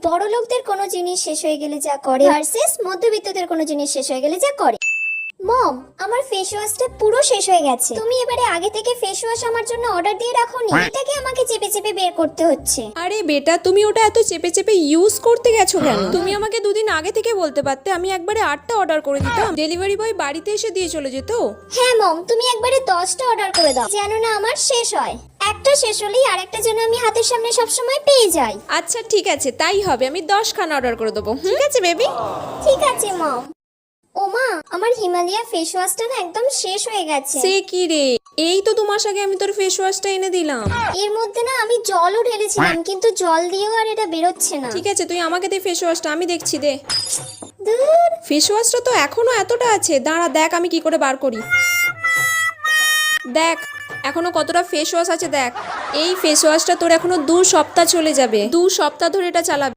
বড়লোকদের কোনো জিনিস শেষ হয়ে গেলে যা করে ভার্সেস মধ্যবিত্তদের কোনো জিনিস শেষ হয়ে গেলে যা করে। মম, আমার ফেস ওয়াশটা পুরো শেষ হয়ে গেছে। তুমি এবারে আগে থেকে ফেস ওয়াশ আমার জন্য অর্ডার দিয়ে রাখোনি, এটাকে আমাকে চেপে চেপে বের করতে হচ্ছে। আরে বেটা, তুমি ওটা এত চেপে চেপে ইউজ করতে গেছো কেন? তুমি আমাকে দুদিন আগে থেকে বলতে পারতে, আমি একবারে 8টা অর্ডার করে দিতাম, ডেলিভারি বয় বাড়িতে এসে দিয়ে চলে যেত। হ্যাঁ মম, তুমি একবারে 10টা অর্ডার করে দাও যেন না আমার শেষ হয়। একটা শেষ হলেই আরেকটা যেন আমি হাতের সামনে সবসময় পেয়ে যাই। আচ্ছা ঠিক আছে, তাই হবে, আমি 10 খানা অর্ডার করে দেবো। ঠিক আছে বেবি। ঠিক আছে মম। ওমা, আমার হিমালয়া ফেস ওয়াশটা না একদম শেষ হয়ে গেছে। সে কি রে, এই তো 2 মাস আগে আমি তোর ফেস ওয়াশটা এনে দিলাম। এর মধ্যে না আমি জলও ঢেলেছিলাম, কিন্তু জল দিয়েও আর এটা বেরোচ্ছে না। ঠিক আছে, তুই আমাকে দে ফেস ওয়াশটা, আমি দেখছি, দে। দূর। ফেস ওয়াশটা তো এখনো এতটা আছে, দাঁড়া দেখ আমি কি করে বার করি। দেখ এখনো কতটা ফেস ওয়াশ আছে, দেখ। এই ফেস ওয়াশটা তোর এখনো 2 সপ্তাহ চলে যাবে, 2 সপ্তাহ ধরে এটা চালাবে।